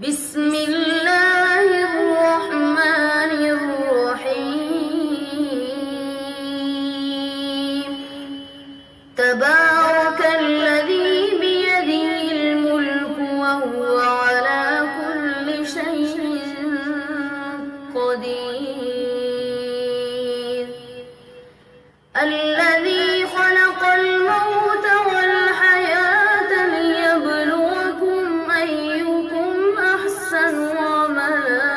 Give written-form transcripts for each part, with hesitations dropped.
بسم الله الرحمن الرحيم. تبارك الذي بيده الملك وهو على كل شيء قدير. الذي خلق الموت والحياة ليبلوكم أيكم أحسن عملا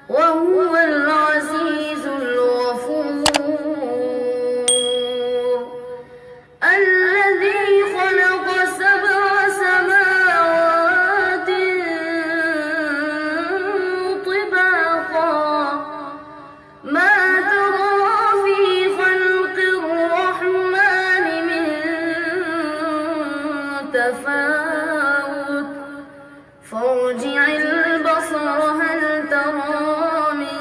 وهو العزيز الغفور. الذي خلق 7 سماوات طباقا ما ترى في خلق الرحمن من تفاوت فارجع البصر هل ترى من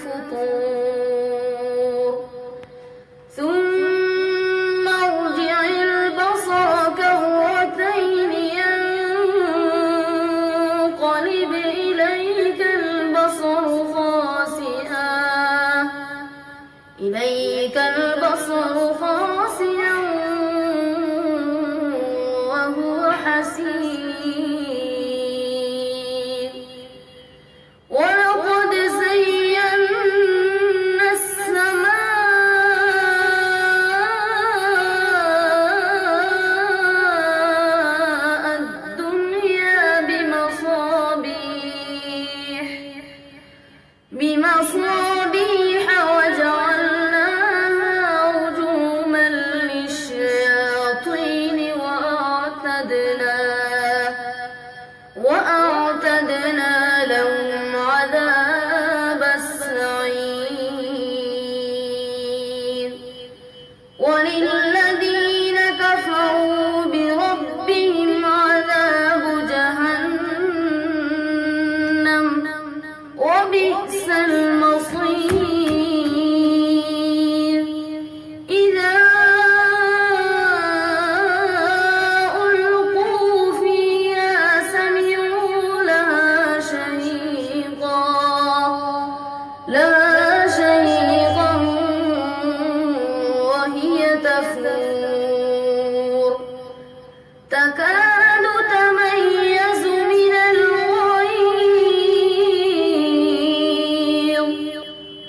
فطور ثم ارجع البصر كرتين ينقلب إليك البصر خاسئا وهو حسير. ولقد زينا السماء الدنيا بمصابيح وجعلناها رجوما للشياطين وأعتدنا لهم عذاب السعير. وللذين كفروا بربهم عذاب جهنم وبئس المصير. إذا ألقوا فيها سمعوا لها شهيقا وهي تفور تكاد تميز من الغيظ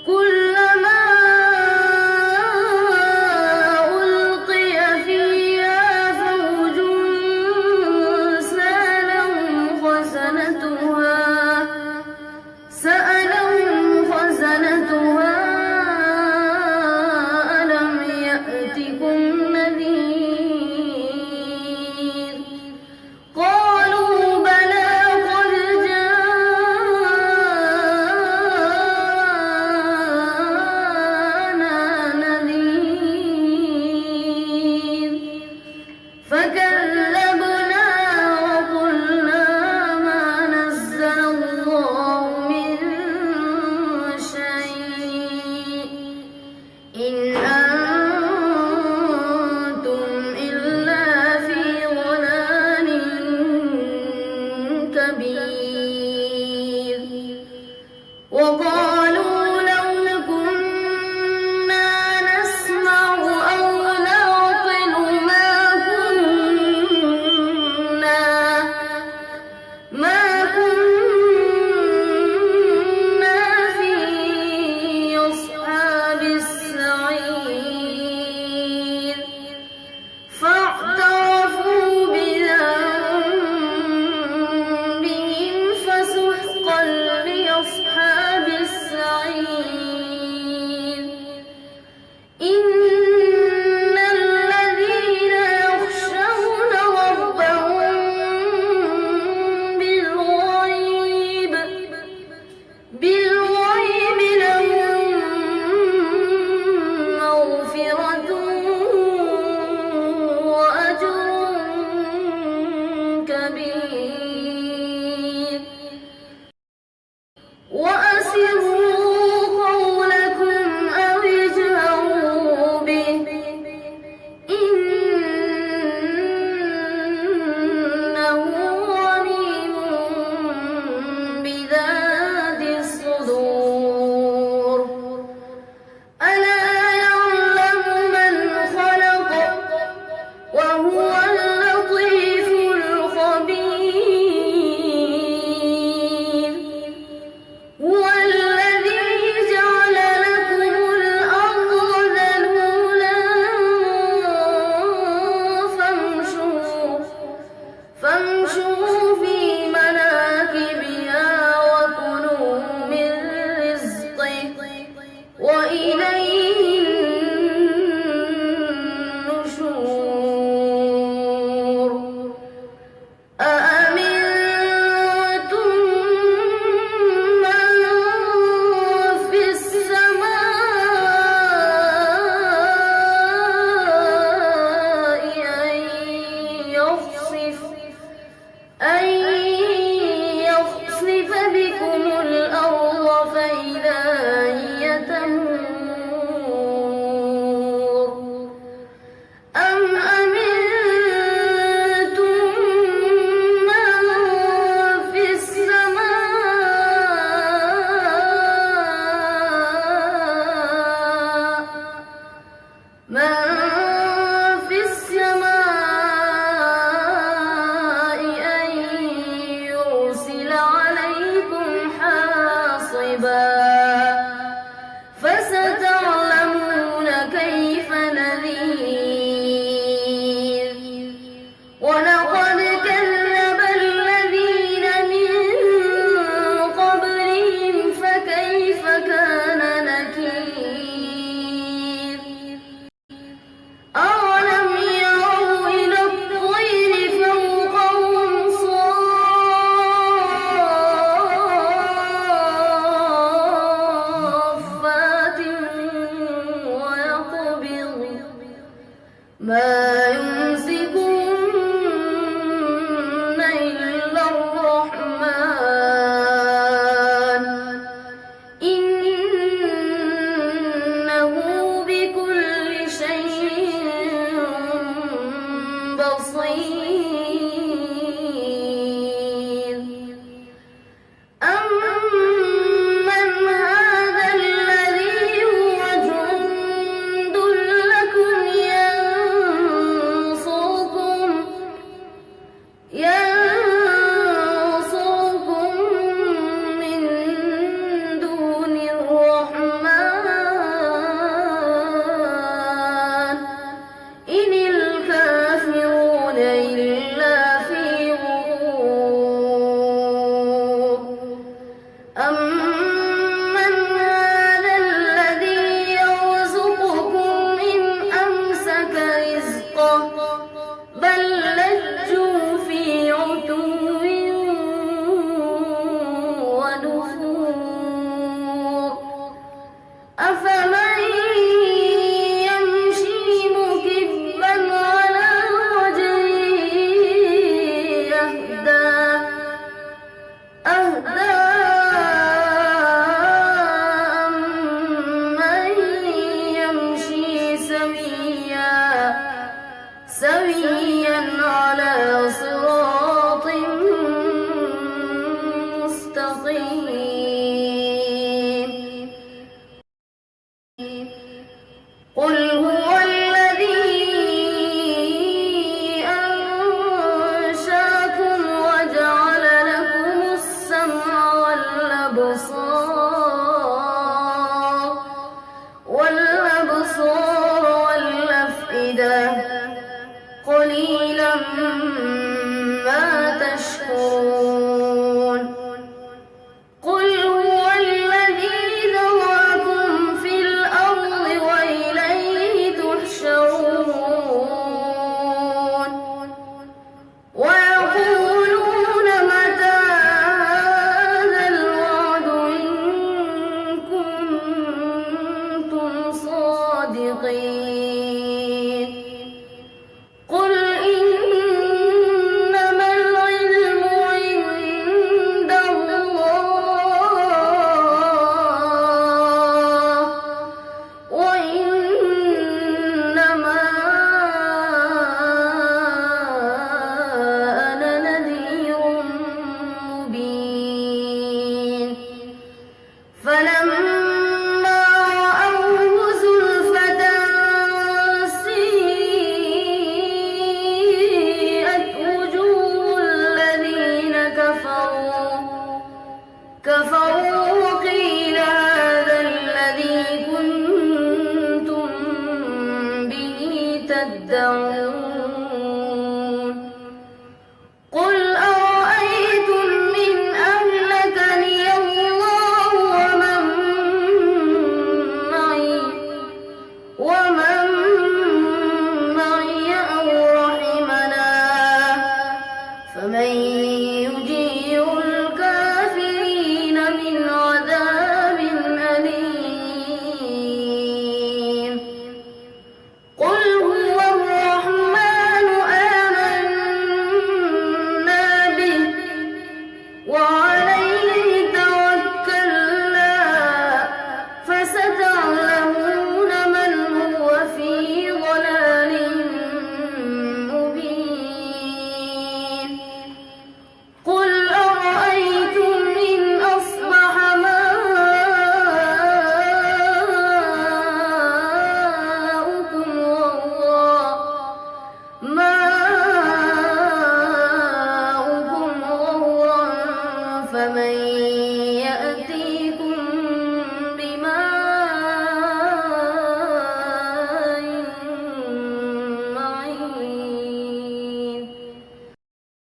كلما ألقي فيها فوج سألهم خزنتها ألم يأتكم نذير قالوا بلى قد جاءنا نذير فكذبنا وقلنا ما نزل الله من شيء إن أنتم إلا في ضلال كبير. وقالوا لو كنا نسمع أو نعقل ما كنا في أصحاب السعير فاعترفوا بذنبهم فسحقا لأصحاب السعير. إن الذين يخشون ربهم بالغيب لهم مغفرة وأجر كبير. وأسروا قولكم أو اجهروا به إنه يجير